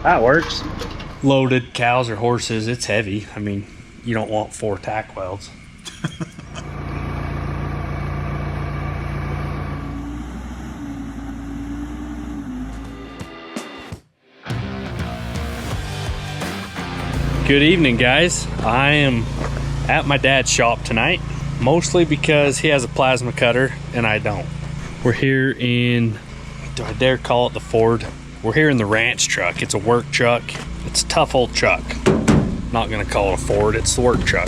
That works. Loaded cows or horses, it's heavy. I mean, you don't want 4 tack welds. Good evening, guys. I am at my dad's shop tonight, mostly because he has a plasma cutter and I don't. We're here in, do I dare call it the Ford? We're here in the ranch truck. It's a work truck. It's a tough old truck. Not gonna call it a Ford, it's the work truck.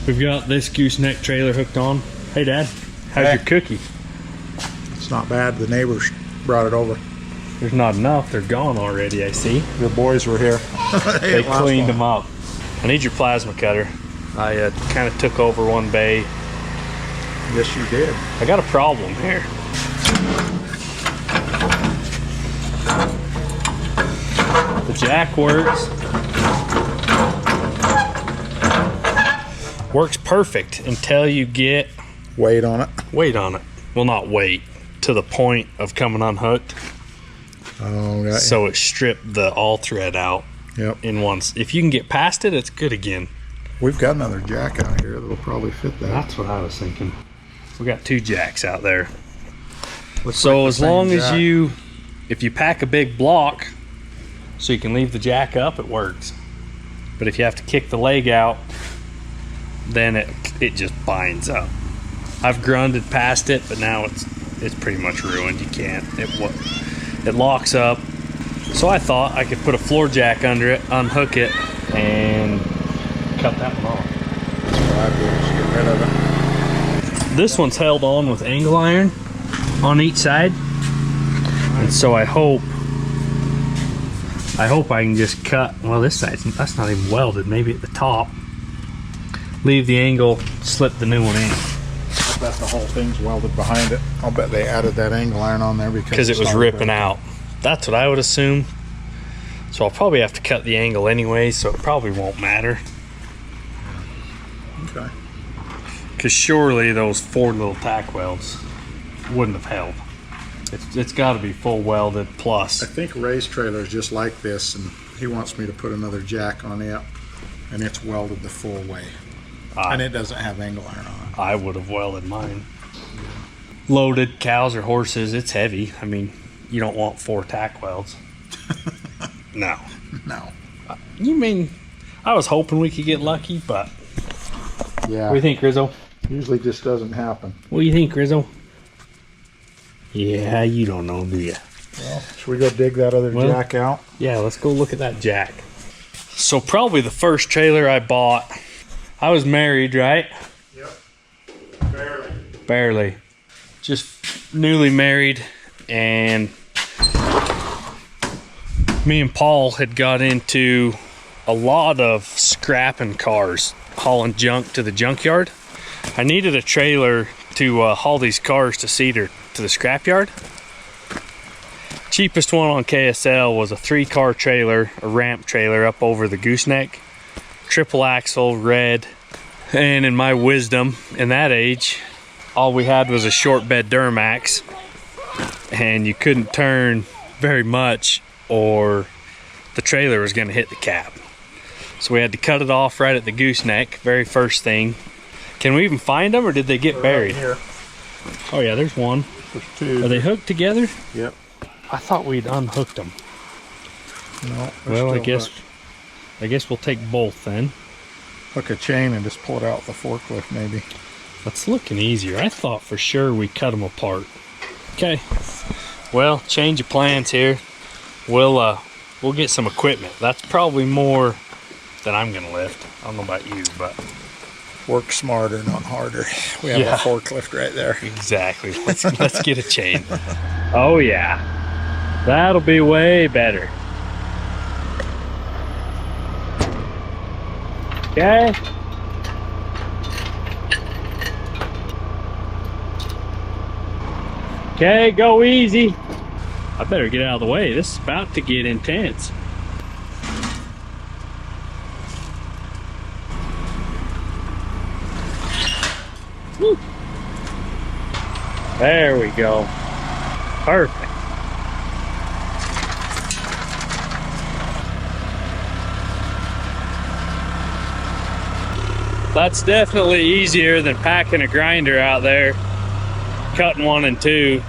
We've got this gooseneck trailer hooked on. Hey Dad, how's your cookie? It's not bad. The neighbors brought it over. There's not enough, they're gone already, I see. The boys were here. They cleaned them up. I need your plasma cutter. I kind of took over one bay. Yes, you did. I got a problem here. The jack works. Works perfect until you get weight on it. Weight on it. Well, not weight, to the point of coming unhooked. Oh, got so it stripped the all thread out. Yep. In once. If you can get past it, it's good again. We've got another jack out here that'll probably fit that. That's what I was thinking. We got 2 jacks out there. Looks so like as long as if you pack a big block so you can leave the jack up, it works. But if you have to kick the leg out, then it just binds up. I've grunded past it, but now it's pretty much ruined. You can't. It locks up. So I thought I could put a floor jack under it, unhook it, and cut that one off. That's what I do, just get rid of it. This one's held on with angle iron on each side. And so I hope I can just cut, well, this side, that's not even welded, maybe at the top. Leave the angle, slip the new one in. I bet the whole thing's welded behind it. I'll bet they added that angle iron on there because it was ripping out. That's what I would assume. So I'll probably have to cut the angle anyway, so it probably won't matter. Okay. Because surely those 4 little tack welds wouldn't have held. It's got to be full welded plus. I think Ray's trailer is just like this, and he wants me to put another jack on it, and it's welded the full way. And it doesn't have angle iron on it. I would have welded mine. Loaded cows or horses, it's heavy. I mean, you don't want 4 tack welds. No. No. You mean, I was hoping we could get lucky, but. Yeah. What do you think, Rizzo? Usually just doesn't happen. What do you think, Rizzo? Yeah, you don't know, do you? Well, should we go dig that other jack out? Yeah, let's go look at that jack. So probably the first trailer I bought, I was married, right? Yep. Barely. Barely. Just newly married, and me and Paul had got into a lot of scrapping cars, hauling junk to the junkyard. I needed a trailer to haul these cars to Cedar to the scrapyard. Cheapest one on KSL was a 3-car trailer, a ramp trailer up over the gooseneck, triple axle, red. And in my wisdom, in that age, all we had was a short bed Duramax, and you couldn't turn very much or the trailer was going to hit the cab. So we had to cut it off right at the gooseneck, very first thing. Can we even find them, or did they get buried? Right here. Oh yeah, there's one. There's 2. Are they hooked together? Yep. I thought we'd unhooked them. No. Well, I guess we'll take both then. Hook a chain and just pull it out with the forklift, maybe. That's looking easier. I thought for sure we cut them apart. Okay. Well, change of plans here. We'll get some equipment. That's probably more than I'm gonna lift. I don't know about you, but work smarter, not harder. We have a forklift right there. Exactly. Let's get a chain. Oh yeah, that'll be way better. Okay. Okay, go easy. I better get out of the way. This is about to get intense. Woo. There we go. Perfect. That's definitely easier than packing a grinder out there, cutting 1 and 2.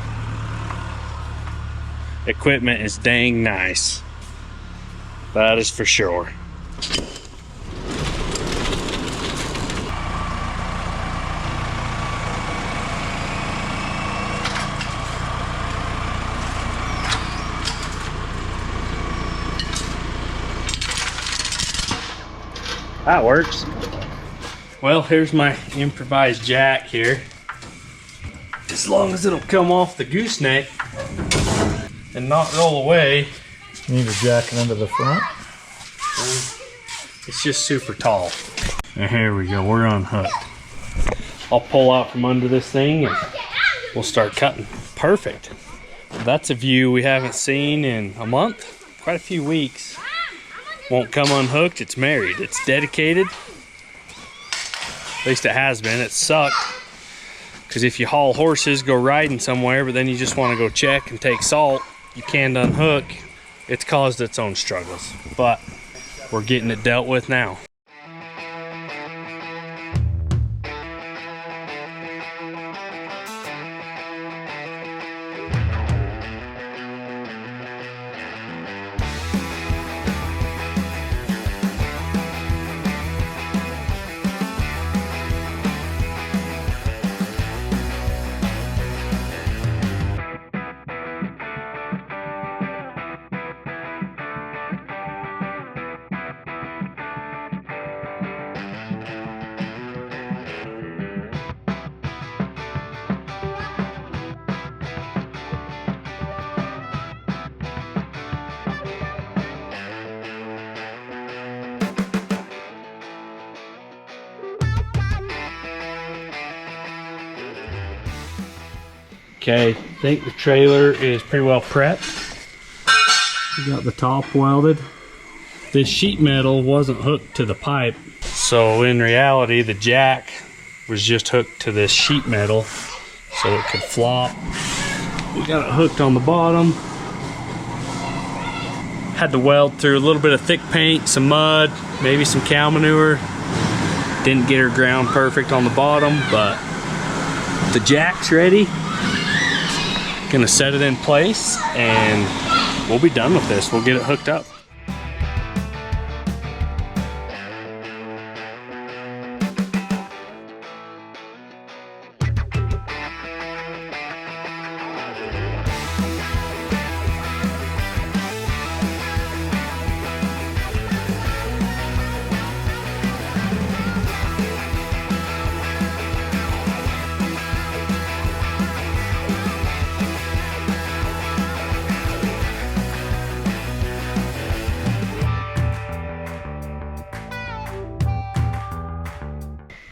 Equipment is dang nice. That is for sure. That works. Well, here's my improvised jack here. As long as it'll come off the gooseneck and not roll away. You need a jack under the front. It's just super tall. And here we go, we're unhooked. I'll pull out from under this thing and we'll start cutting. Perfect. That's a view we haven't seen in a month, quite a few weeks. Won't come unhooked, it's married, it's dedicated. At least it has been. It sucked. Because if you haul horses, go riding somewhere, but then you just want to go check and take salt, you can't unhook. It's caused its own struggles. But we're getting it dealt with now. Okay, I think the trailer is pretty well prepped. We got the top welded. This sheet metal wasn't hooked to the pipe, so in reality the jack was just hooked to this sheet metal so it could flop. We got it hooked on the bottom. Had to weld through a little bit of thick paint, some mud, maybe some cow manure. Didn't get her ground perfect on the bottom, but the jack's ready. Gonna set it in place and we'll be done with this. We'll get it hooked up.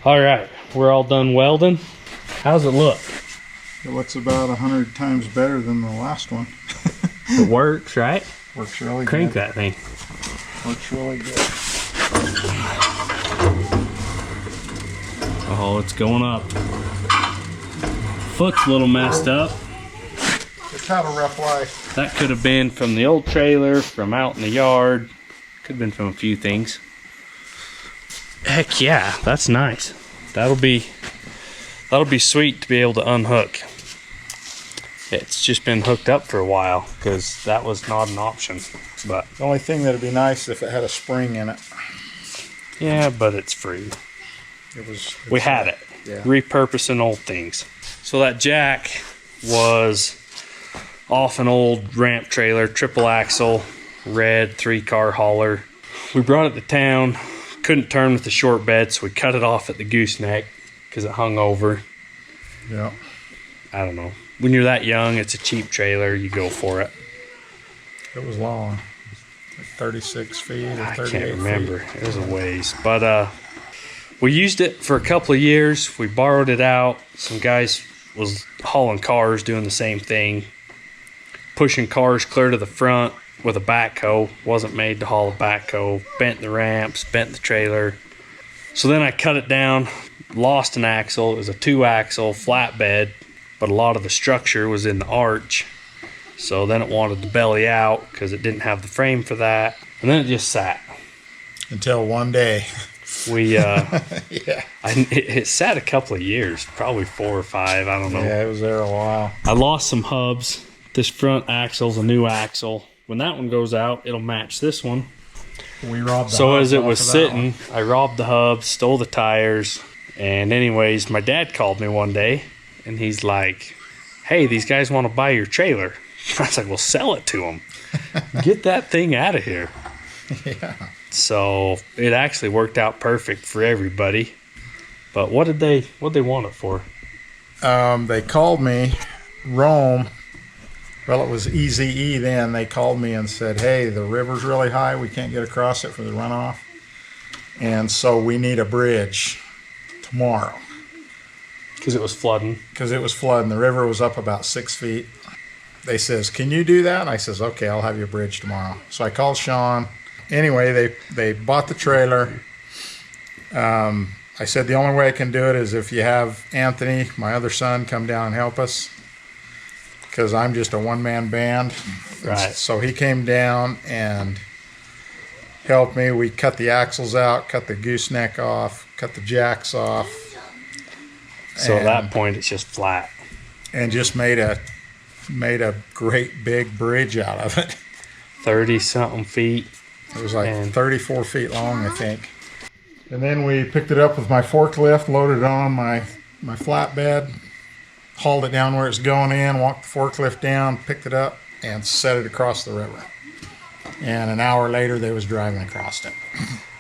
All right, we're all done welding. How's it look? It looks about 100 times better than the last one. It works, right? Works really good. Crank that thing. Works really good. Oh, it's going up. Foot's a little messed up. It's had a rough life. That could have been from the old trailer, from out in the yard. Could have been from a few things. Heck yeah, that's nice. That'll be sweet to be able to unhook. It's just been hooked up for a while because that was not an option. But The only thing that'd be nice if it had a spring in it. yeah, but it's free. We had it. Yeah. Repurposing old things. So that jack was off an old ramp trailer, triple axle, red 3-car hauler. We brought it to town. Couldn't turn with the short bed, so we cut it off at the gooseneck because it hung over. Yeah. I don't know. When you're that young, it's a cheap trailer. You go for it. It was long. Like 36 feet or 38 I can't remember. feet. It was a ways. But we used it for a couple of years. We borrowed it out. Some guys was hauling cars doing the same thing. Pushing cars clear to the front with a backhoe. Wasn't made to haul a backhoe. Bent the ramps, bent the trailer. So then I cut it down, lost an axle. It was a 2-axle flatbed, but a lot of the structure was in the arch. So then it wanted to belly out because it didn't have the frame for that. And then it just sat. Until one day. We Yeah. it sat a couple of years, probably 4 or 5. I don't know. Yeah, it was there a while. I lost some hubs. This front axle's a new axle. When that one goes out, it'll match this one. We robbed the So hubs as it off was of that sitting, one. I robbed the hubs, stole the tires, and anyways, my dad called me one day, and he's like, "Hey, these guys want to buy your trailer." I was like, "Well, sell it to them. Get that thing out of here." Yeah. So it actually worked out perfect for everybody. But what did they want it for? They called me, Rome. Well, it was EZE then. They called me and said, "Hey, the river's really high. We can't get across it for the runoff. And so we need a bridge tomorrow." Because it was flooding. Because it was flooding. The river was up about 6 feet. They says, "Can you do that?" And I says, "Okay, I'll have you a bridge tomorrow." So I called Sean. Anyway, they bought the trailer. I said, "The only way I can do it is if you have Anthony, my other son, come down and help us. Because I'm just a one-man band." Right. So he came down and helped me. We cut the axles out, cut the gooseneck off, cut the jacks off. So at that point, it's just flat. And just made a great big bridge out of it. 30-something feet. It was like And 34 feet long, I think. And then we picked it up with my forklift, loaded it on my flatbed, hauled it down where it's going in, walked the forklift down, picked it up, and set it across the river. And an hour later, they was driving across it.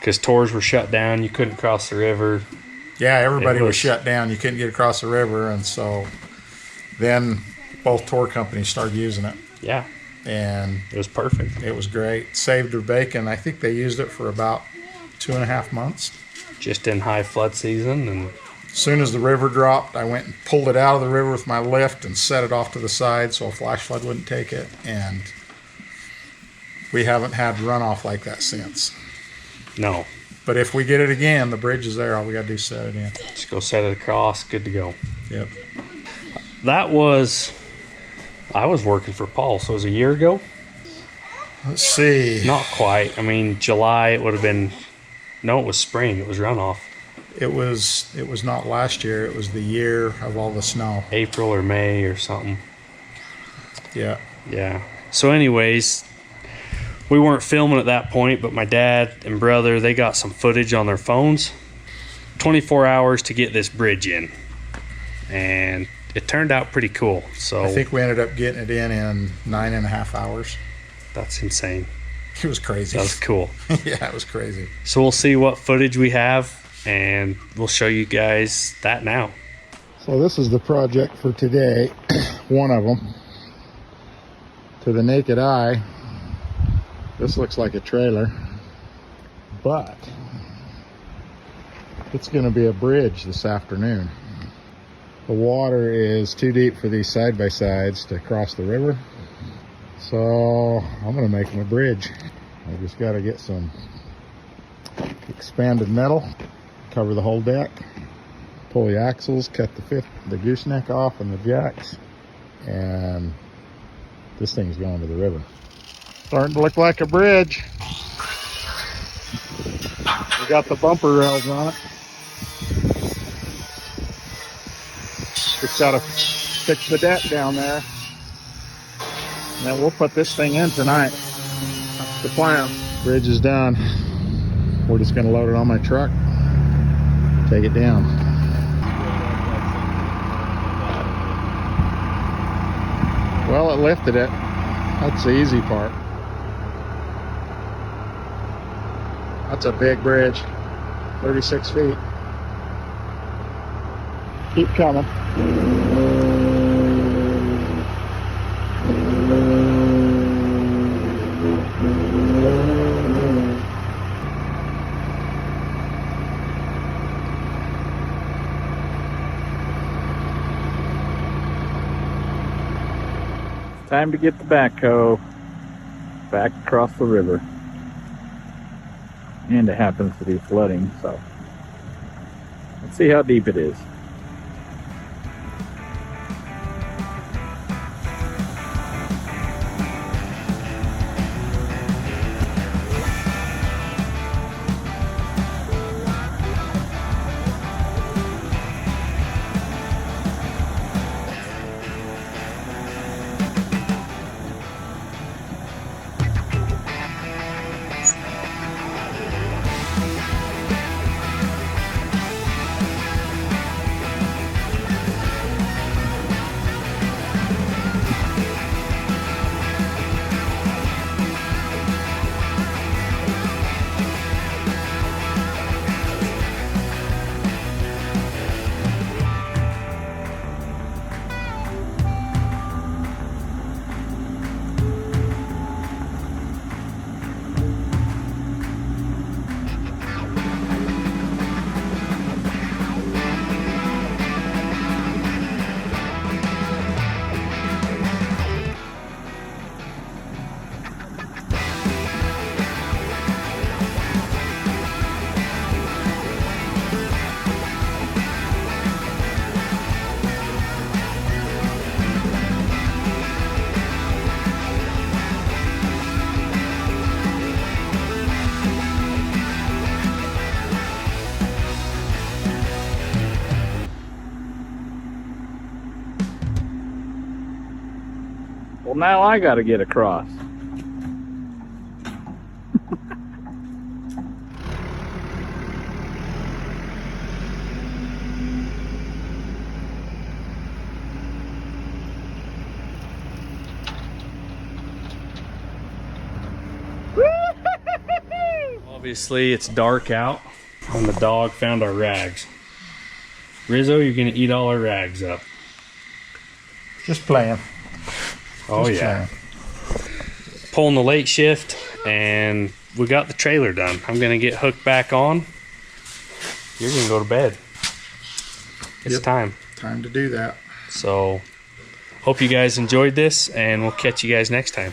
Because tours were shut down, you couldn't cross the river. Yeah, everybody It was was shut down. You couldn't get across the river, and so then both tour companies started using it, Yeah, and it was perfect. it was great. Saved their bacon. I think they used it for about 2.5 months. Just in high flood season, and As soon as the river dropped, I went and pulled it out of the river with my lift and set it off to the side so a flash flood wouldn't take it. And we haven't had runoff like that since. no, But if we get it again, the bridge is there. All we got to do is set it in. just go set it across, good to go. Yep. I was working for Paul, so it was a year ago. Let's see. Not quite. I mean, July, it would have been, no, it was spring, it was runoff. It was not last year. It was the year of all the snow. April or May or something. Yeah. Yeah. So anyways, we weren't filming at that point, but my dad and brother, they got some footage on their phones. 24 hours to get this bridge in. And it turned out pretty cool. So I think we ended up getting it in 9.5 hours. that's insane. It was crazy. That was cool. Yeah, it was crazy. So we'll see what footage we have, and we'll show you guys that now. So this is the project for today. One of them. To the naked eye, this looks like a trailer, but it's going to be a bridge this afternoon. The water is too deep for these side-by-sides to cross the river, so I'm going to make them a bridge. I just got to get some expanded metal, cover the whole deck, pull the axles, cut the gooseneck off and the jacks, and this thing's going to the river. Starting to look like a bridge. We got the bumper rails on it. Just gotta fix the deck down there. And then we'll put this thing in tonight. That's the plan. Bridge is done. We're just gonna load it on my truck, take it down. Well, it lifted it. That's the easy part. That's a big bridge, 36 feet. Keep coming. Time to get the backhoe back across the river. And it happens to be flooding, so let's see how deep it is. Well, now I gotta get across. Obviously, it's dark out, and the dog found our rags. Rizzo, you're gonna eat all our rags up. Just playing. Oh Just yeah. playing. Pulling the late shift, and we got the trailer done. I'm gonna get hooked back on. You're gonna go to bed. It's Yep. time. Time to do that. So, hope you guys enjoyed this, and we'll catch you guys next time.